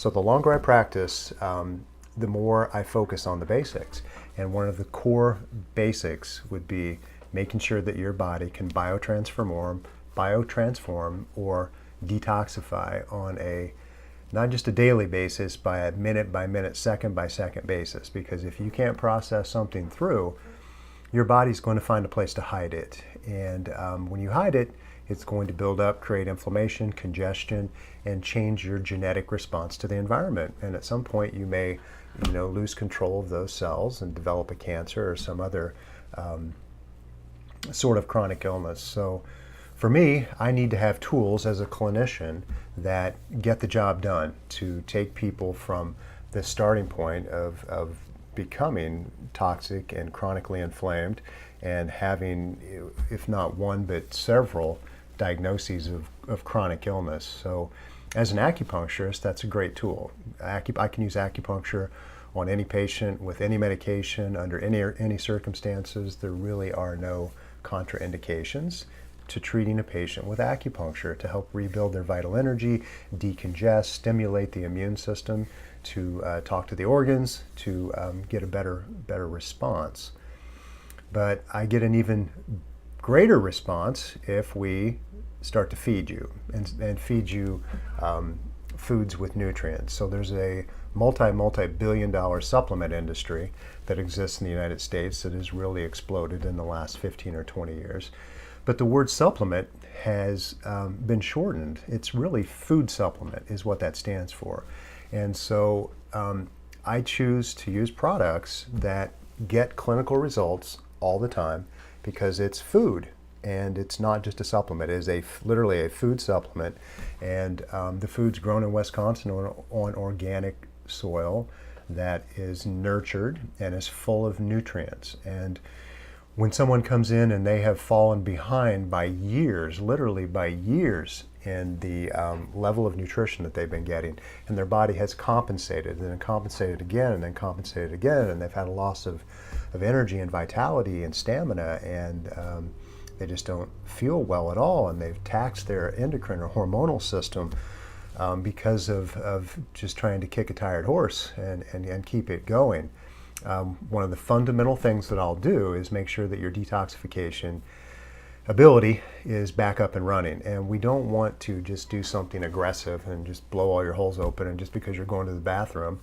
So the longer I practice, the more I focus on the basics. And one of the core basics would be making sure that your body can biotransform or detoxify on a not just a daily basis, by minute, second by second basis. Because if you can't process something through, your body's going to find a place to hide it. And when you hide it, it's going to build up, create inflammation, congestion, and change your genetic response to the environment. And at some point, you may, lose control of those cells and develop a cancer or some other sort of chronic illness. So for me, I need to have tools as a clinician that get the job done to take people from the starting point of becoming toxic and chronically inflamed and having, if not one, but several diagnoses of chronic illness. So as an acupuncturist, that's a great tool. I can use acupuncture on any patient with any medication under any circumstances. There really are no contraindications to treating a patient with acupuncture to help rebuild their vital energy, decongest, stimulate the immune system, to talk to the organs, to get a better response. But I get an even greater response if we start to feed you and feed you foods with nutrients. So there's a multi-billion dollar supplement industry that exists in the United States that has really exploded in the last 15 or 20 years. But the word supplement has been shortened. It's really food supplement is what that stands for. And so I choose to use products that get clinical results all the time because it's food and it's not just a supplement. It is literally a food supplement. And the food's grown in Wisconsin on organic soil that is nurtured and is full of nutrients. And when someone comes in and they have fallen behind by years, literally by years, in the level of nutrition that they've been getting, and their body has compensated, and then compensated again, and then compensated again, and they've had a loss of energy and vitality and stamina, and they just don't feel well at all, and they've taxed their endocrine or hormonal system because of just trying to kick a tired horse and keep it going. One of the fundamental things that I'll do is make sure that your detoxification ability is back up and running. And we don't want to just do something aggressive and just blow all your holes open, and just because you're going to the bathroom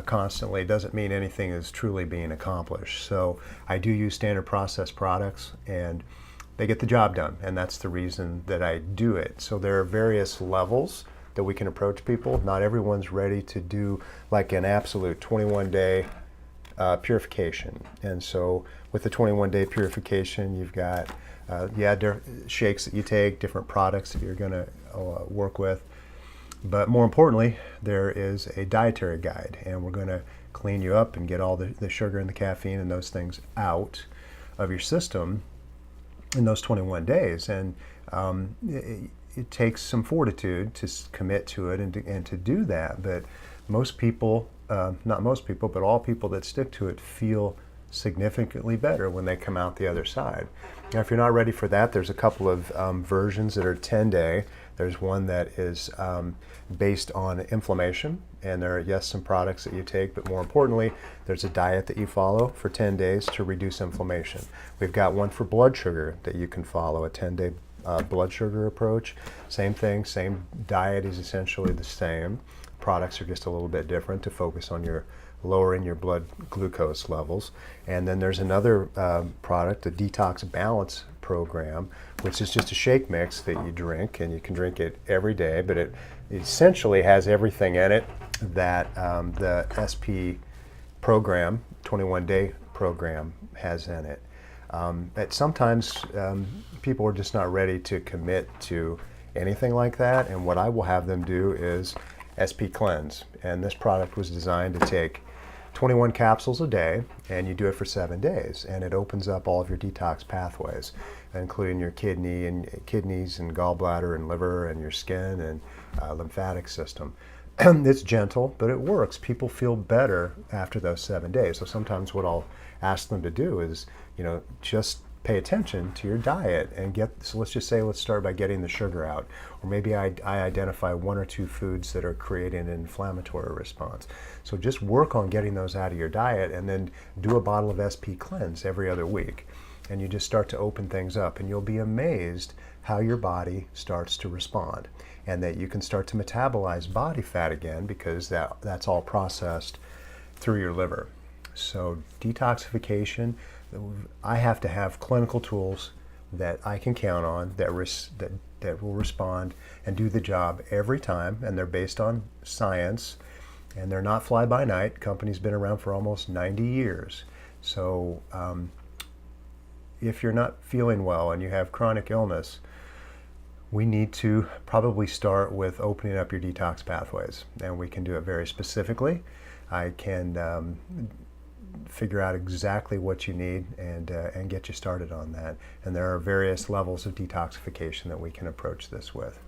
constantly doesn't mean anything is truly being accomplished. So I do use standard process products and they get the job done, and that's the reason that I do it. So there are various levels that we can approach people. Not everyone's ready to do like an absolute 21-day purification. And so with the 21-day purification, you've got shakes that you take, different products that you're going to work with. But more importantly, there is a dietary guide, and we're going to clean you up and get all the sugar and the caffeine and those things out of your system in those 21 days. And it takes some fortitude to commit to it and to do that. But most people, not most people, but all people that stick to it feel significantly better when they come out the other side. Now, if you're not ready for that, there's a couple of versions that are 10-day. There's one that is based on inflammation, and there are, yes, some products that you take, but more importantly, there's a diet that you follow for 10 days to reduce inflammation. We've got one for blood sugar that you can follow, a 10-day blood sugar approach. Same thing, same diet is essentially the same. Products are just a little bit different to focus on your lowering your blood glucose levels. And then there's another product, the Detox Balance program, which is just a shake mix that you drink, and you can drink it every day, but it essentially has everything in it that the SP program, 21-day program, has in it. But sometimes people are just not ready to commit to anything like that, and what I will have them do is SP Cleanse. And this product was designed to take 21 capsules a day, and you do it for 7 days, and it opens up all of your detox pathways, including your kidneys and gallbladder and liver and your skin and lymphatic system. It's gentle, but it works. People feel better after those 7 days. So sometimes what I'll ask them to do is, just pay attention to your diet and so let's just say, let's start by getting the sugar out. Or maybe I identify one or two foods that are creating an inflammatory response. So just work on getting those out of your diet, and then do a bottle of SP Cleanse every other week. And you just start to open things up, and you'll be amazed how your body starts to respond, and that you can start to metabolize body fat again, because that's all processed through your liver. So detoxification, I have to have clinical tools that I can count on that will respond and do the job every time, and they're based on science, and they're not fly by night. Company's been around for almost 90 years. So if you're not feeling well and you have chronic illness, we need to probably start with opening up your detox pathways, and we can do it very specifically. I can figure out exactly what you need and get you started on that. And there are various levels of detoxification that we can approach this with.